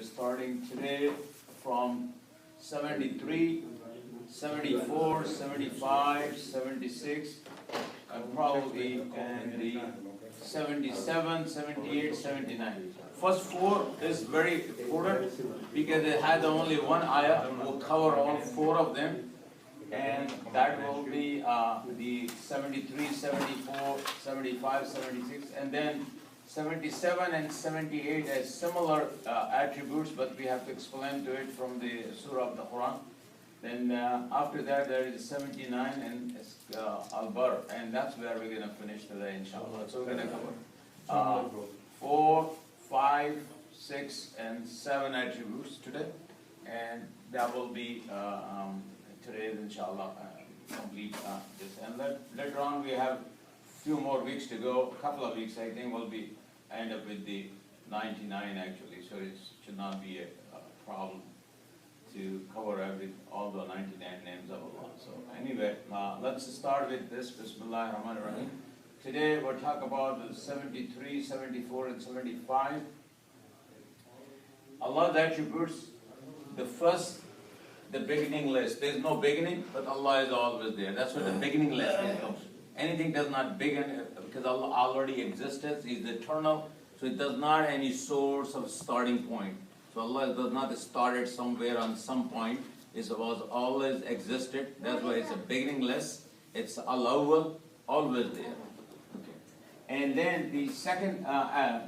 starting today from 73, 74, 75, 76, and probably in the 77, 78, 79. First four is very important because they had only one ayah will cover all four of them, and that will be the 73, 74, 75, 76, and then 77 and 78 as similar attributes, but we have to explain to it from the surah of the Quran. Then after that there is 79 and Al-Bar, and that's where we're going to finish today, inshallah. So we're going to cover 4, 5, 6, and 7 attributes today, and that will be today's, inshallah, complete this. And later on we have few more weeks to go, a couple of weeks I think we'll be end up with the 99 actually, so it should not be a problem to cover all the 99 names of Allah. So anyway, let's start with this. Bismillah ar-Rahman ar-Rahim. Today we'll talk about the 73, 74, and 75. Allah's attributes, the first, the beginning list. There's no beginning, but Allah is always there. That's where the beginning list comes. Anything does not begin because Allah already existed. He's eternal, so it does not any source of starting point. So Allah does not start somewhere on some point. It was always existed. That's why it's a beginningless. It's Al-Awwal, always there. Okay. And then the second,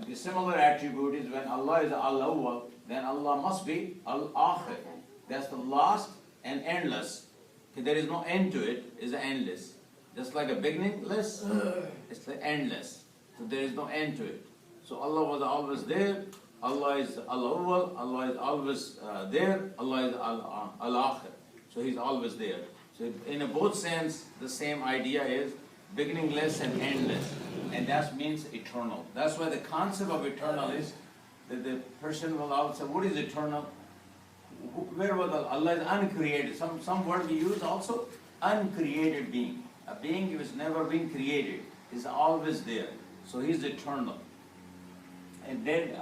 the similar attribute is when Allah is Al-Awwal, then Allah must be Al-Akhir. That's the last and endless. There is no end to it. It's endless. Just like a beginningless, it's the endless. So there is no end to it. So Allah was always there. Allah is Al-Awwal. Allah is always there. Allah is Al-Akhir. So He's always there. So in a both sense, the same idea is beginningless and endless. And that means eternal. That's why the concept of eternal is that the person will always say, what is eternal? Where was Allah is uncreated. Some word we use also, uncreated being. A being who has never been created is always there. So He's eternal. And then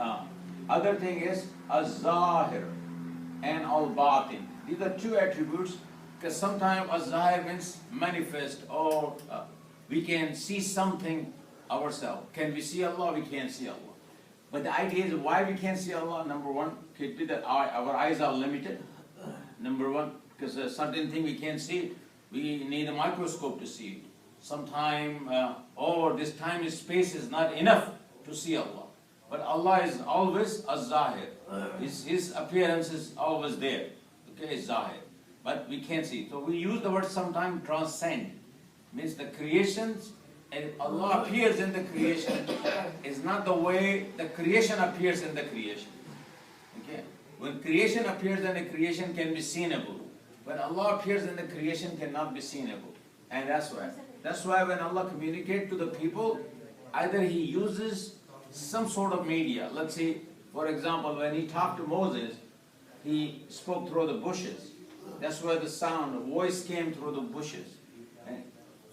other thing is Az-Zahir and Al-Batin. These are two attributes because sometimes Az-Zahir means manifest, or we can see something ourselves. Can we see Allah? We can't see Allah. But the idea is why we can't see Allah. Number one, could be that our eyes are limited. Number one, because a certain thing we can't see, we need a microscope to see it. Sometime, or this time and space is not enough to see Allah. But Allah is always Az-Zahir. His appearance is always there. Okay, Zahir. But we can't see. So we use the word sometimes transcend. Means the creations, and Allah appears in the creation is not the way the creation appears in the creation. Okay? When creation appears in the creation can be seenable. When Allah appears in the creation cannot be seenable. And that's why. That's why when Allah communicates to the people, either He uses some sort of media. Let's say, for example, when He talked to Moses, He spoke through the bushes. That's where the sound, the voice came through the bushes.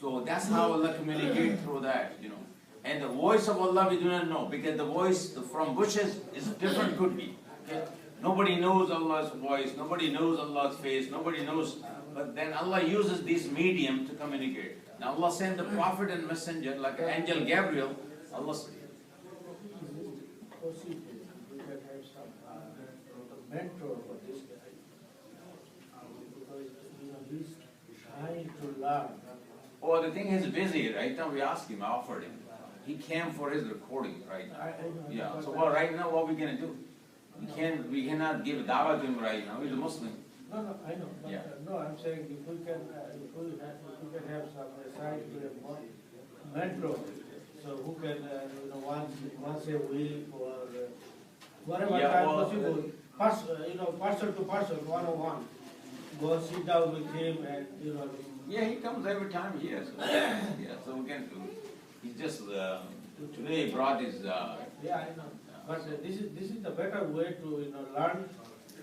So that's how Allah communicates through that, you know. And the voice of Allah we do not know, because the voice from bushes is different, could be. Okay? Nobody knows Allah's voice, nobody knows Allah's face, nobody knows. But then Allah uses this medium to communicate. Now Allah sent the prophet and messenger, like angel Gabriel. Allah mentor for this guy, because he's trying to learn. Oh, the thing is busy right now. We asked him, I offered him. He came for his recording right now. Yeah. So well, right now, what we gonna do? We cannot give dawah to him right now. He's a Muslim. No, I know. But, Yeah. No, I'm saying if we can have some aside to a mentor, so who can once a week or whatever time possible, person to person, one-on-one, go sit down with him and Yeah, he comes every time here. So, yeah, so we can do. He's just today he brought his. Yeah, I know. But this is the better way to learn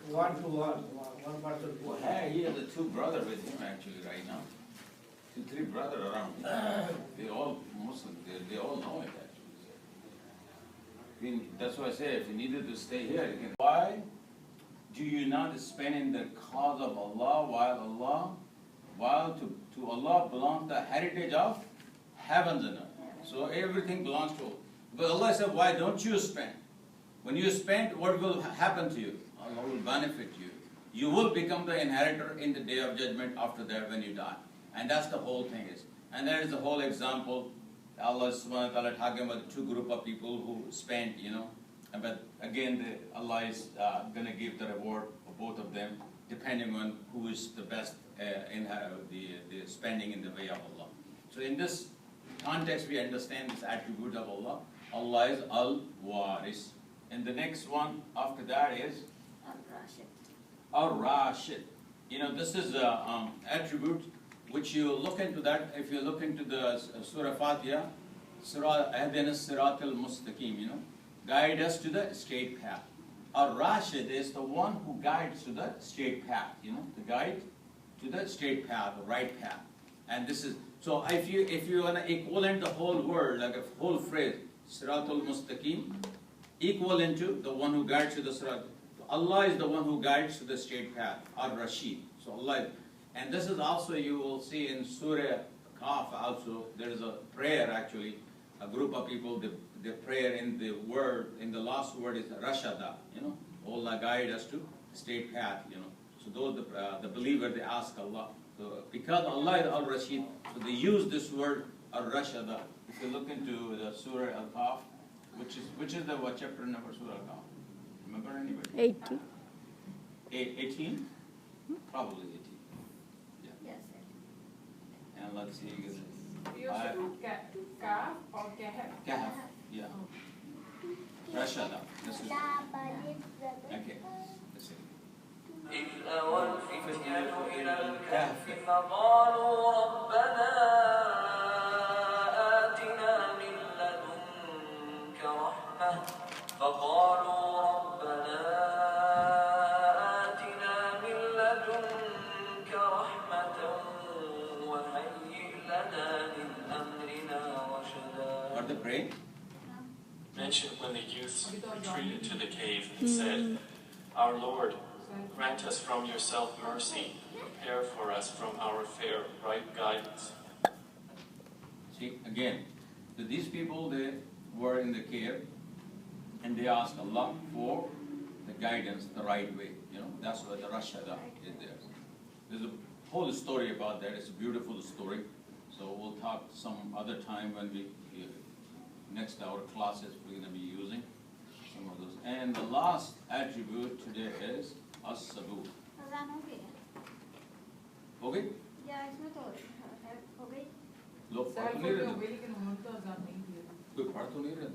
one-to-one, one person. Well, hey, he has the two brothers with him actually right now. 2, 3 brothers around him. They all Muslim. They all know it actually. That's why I say if he needed to stay here, he can. Why do you not spend in the cause of Allah while to Allah belongs the heritage of heavens and earth. So everything belongs to Allah. But Allah said, why don't you spend? When you spend, what will happen to you? Allah will benefit you. You will become the inheritor in the day of judgment after that when you die. And that's the whole thing is. And there is the whole example. Allah subhanahu wa ta'ala talking about two group of people who spent, But again, Allah is going to give the reward for both of them, depending on who is the best in the spending in the way of Allah. So in this context, we understand this attribute of Allah. Allah is Al-Waris. And the next one after that is Ar-Rashid. This is an attribute which you look into that. If you look into the Surah Fatiha, Surah Ahdina Sirat al-Mustaqim, guide us to the straight path. Ar-Rashid is the one who guides to the straight path, the guide to the straight path, the right path. And this is, so if you want to equivalent the whole word, like a whole phrase, Sirat al-Mustaqim, equivalent to the one who guides to the Sirat. Allah is the one who guides to the straight path, Ar-Rashid. So Allah, and this is also, you will see in Surah Kahf also, there is a prayer actually, a group of people, the prayer in the word, in the last word is Rashada, Allah guide us to straight path, So those, the believer, they ask Allah. So because Allah is Al-Rashid, so they use this word Ar-Rashada. If you look into the Surah Al-Kahf, which is the what chapter number Surah Al-Kahf? Remember anybody? 80. 18? Probably 18. Yeah. Yes, sir. And let's see. You also do Kahf or Kahf? Kahf. Yeah. Rashada. This is okay. Let's see. إذ أوى الفتية إلى الكهف فقالوا ربنا آتنا من لدنك رحمة وهيئ لنا من أمرنا رشدا. Are they praying? Mention when the youths retreated to the cave and said, Our Lord, grant us from yourself mercy, prepare for us from our fair right guidance. See, again, so these people, they were in the cave and they asked Allah for the guidance, the right way. That's why the Rashada is there. There's a whole story about that. It's a beautiful story. So we'll talk some other time when next our classes we're going to be using some of those. And the last attribute today is As-Sabur. अजान हो गया? Okay? या इसमें तो हो गई? लोग पढ़ Sir, तो नहीं for रहे the way, लेकिन हम तो अजान नहीं दिए। कोई पढ़ तो नहीं रहे